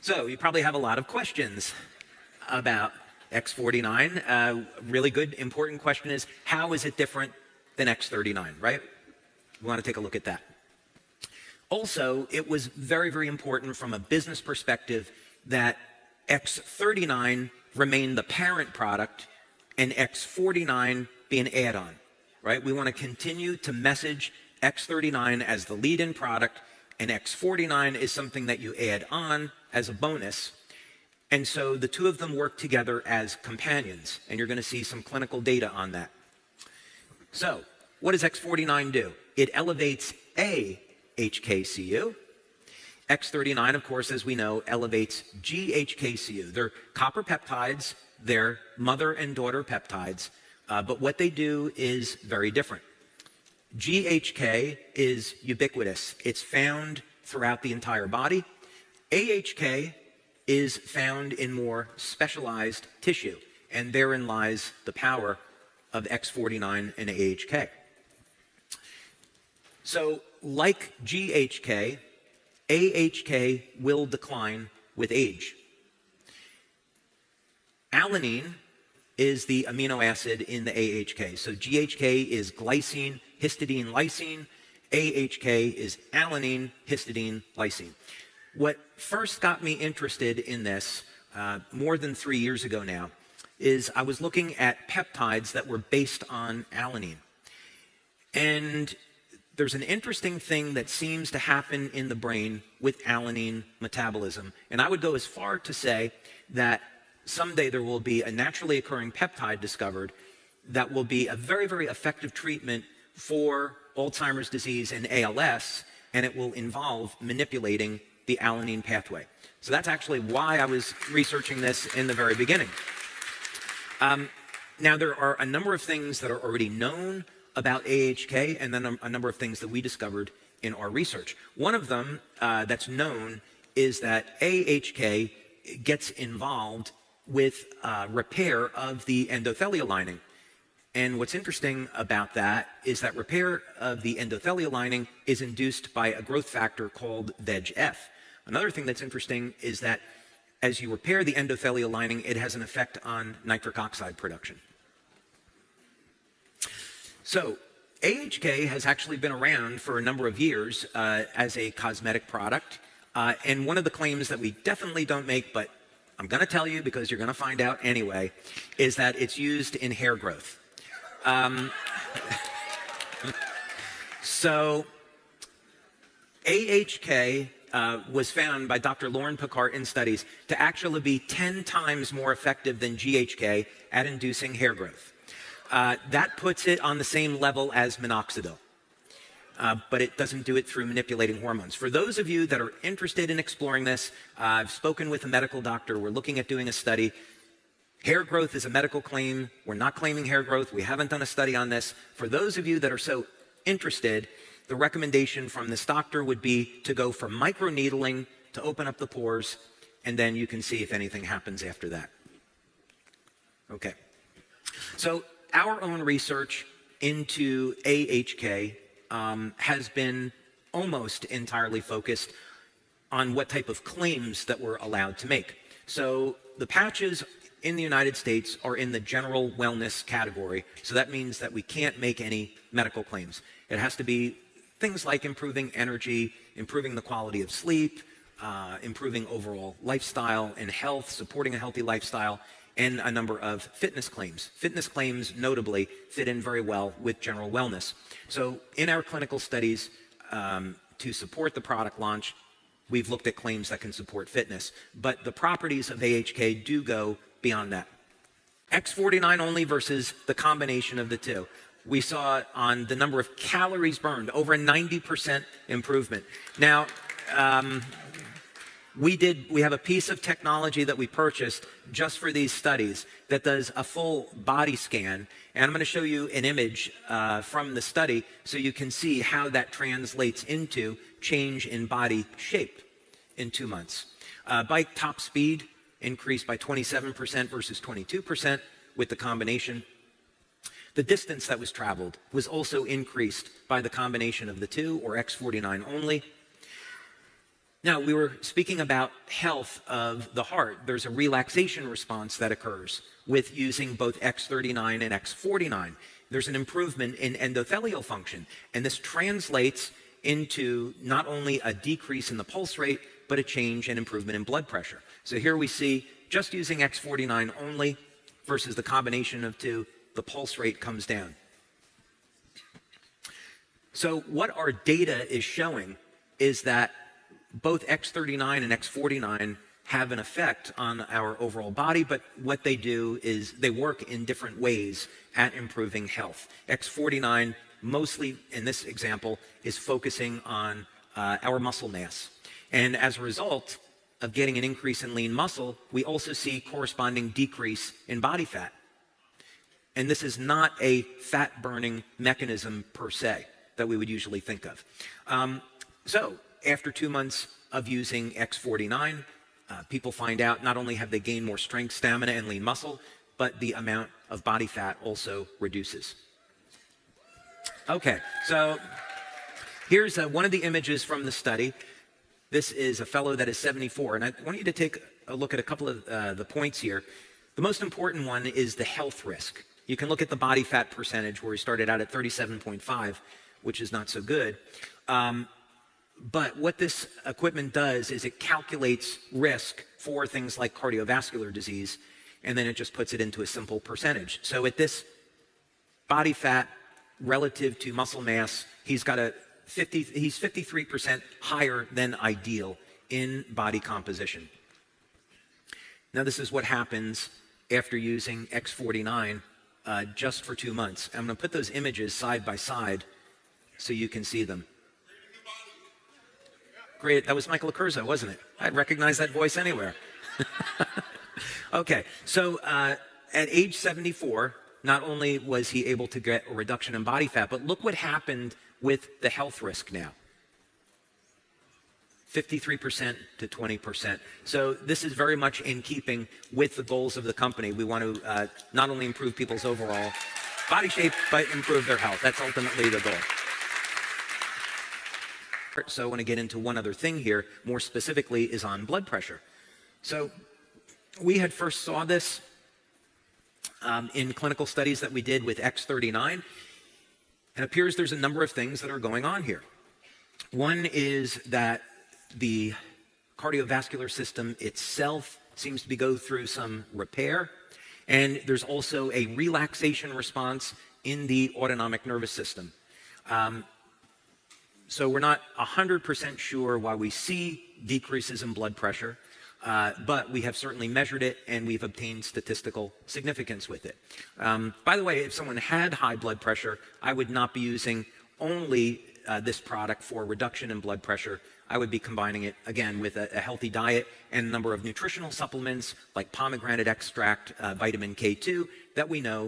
So you probably have a lot of questions about X49. Really good, important question is, how is it different than X39, right? We want to take a look at that. Also, it was very, very important from a business perspective that X39 remain the parent product and X49 be an add-on, right? We want to continue to message X39 as the lead-in product, and X49 is something that you add on as a bonus. And so the two of them work together as companions, and you're going to see some clinical data on that. So what does X49 do? It elevates a HKCU. X39, of course, as we know, elevates GHKCU. They're copper peptides, they're mother and daughter peptides, but what they do is very different. GHK is ubiquitous. It's found throughout the entire body. AHK is found in more specialized tissue, and therein lies the power of X49 and AHK. So, like GHK, AHK will decline with age. Alanine is the amino acid in the AHK. So GHK is glycine, histidine, lysine. AHK is alanine, histidine, lysine. What first got me interested in this, more than 3 years ago now, is I was looking at peptides that were based on alanine. And there's an interesting thing that seems to happen in the brain with alanine metabolism. And I would go as far to say that someday there will be a naturally occurring peptide discovered that will be a very, very effective treatment for Alzheimer's disease and ALS, and it will involve manipulating the alanine pathway. So that's actually why I was researching this in the very beginning. Now, there are a number of things that are already known about AHK, and then a number of things that we discovered in our research. One of them that's known is that AHK gets involved with repair of the endothelial lining. And what's interesting about that is that repair of the endothelial lining is induced by a growth factor called VEGF. Another thing that's interesting is that as you repair the endothelial lining, it has an effect on nitric oxide production. So AHK has actually been around for a number of years as a cosmetic product. And one of the claims that we definitely don't make, but I'm going to tell you because you're going to find out anyway, is that it's used in hair growth. So AHK was found by Dr. Lauren Picard in studies to actually be 10 times more effective than GHK at inducing hair growth. That puts it on the same level as minoxidil, but it doesn't do it through manipulating hormones. For those of you that are interested in exploring this, I've spoken with a medical doctor. We're looking at doing a study. Hair growth is a medical claim. We're not claiming hair growth. We haven't done a study on this. For those of you that are so interested, the recommendation from this doctor would be to go for microneedling to open up the pores, and then you can see if anything happens after that. Okay. So our own research into AHK has been almost entirely focused on what type of claims that we're allowed to make. So the patches in the United States are in the general wellness category. So that means that we can't make any medical claims. It has to be things like improving energy, improving the quality of sleep, improving overall lifestyle and health, supporting a healthy lifestyle, and a number of fitness claims. Fitness claims, notably, fit in very well with general wellness. So in our clinical studies, to support the product launch, we've looked at claims that can support fitness. But the properties of AHK do go beyond that. X49 only versus the combination of the two. We saw on the number of calories burned, over a 90% improvement. Now, we have a piece of technology that we purchased just for these studies that does a full body scan. And I'm going to show you an image from the study so you can see how that translates into change in body shape in 2 months. Bike top speed increased by 27% versus 22% with the combination. The distance that was traveled was also increased by the combination of the two, or X49 only. Now, we were speaking about health of the heart. There's a relaxation response that occurs with using both X39 and X49. There's an improvement in endothelial function, and this translates into not only a decrease in the pulse rate, but a change and improvement in blood pressure. So here we see, just using X49 only versus the combination of two, the pulse rate comes down. So what our data is showing is that both X39 and X49 have an effect on our overall body, but what they do is they work in different ways at improving health. X49, mostly in this example, is focusing on our muscle mass. And as a result of getting an increase in lean muscle, we also see corresponding decrease in body fat. And this is not a fat-burning mechanism per se that we would usually think of. So after 2 months of using X49, people find out not only have they gained more strength, stamina, and lean muscle, but the amount of body fat also reduces. Okay, so here's one of the images from the study. This is a fellow that is 74, and I want you to take a look at a couple of the points here. The most important one is the health risk. You can look at the body fat percentage where he started out at 37.5, which is not so good. But what this equipment does is it calculates risk for things like cardiovascular disease, and then it just puts it into a simple percentage. So at this body fat relative to muscle mass, he's 53% higher than ideal in body composition. Now this is what happens after using X49 just for 2 months. I'm going to put those images side by side so you can see them. Great, that was Michael Accurso, wasn't it? I'd recognize that voice anywhere. Okay, so at age 74, not only was he able to get a reduction in body fat, but look what happened with the health risk now. 53% to 20%. So this is very much in keeping with the goals of the company. We want to not only improve people's overall body shape, but improve their health. That's ultimately the goal. So I want to get into one other thing here, more specifically is on blood pressure. So we had first saw this in clinical studies that we did with X39. It appears there's a number of things that are going on here. One is that the cardiovascular system itself seems to go through some repair, and there's also a relaxation response in the autonomic nervous system. So we're not 100% sure why we see decreases in blood pressure, but we have certainly measured it and we've obtained statistical significance with it. By the way, if someone had high blood pressure, I would not be using only this product for reduction in blood pressure. I would be combining it, again, with a healthy diet and a number of nutritional supplements like pomegranate extract, vitamin K2, that we know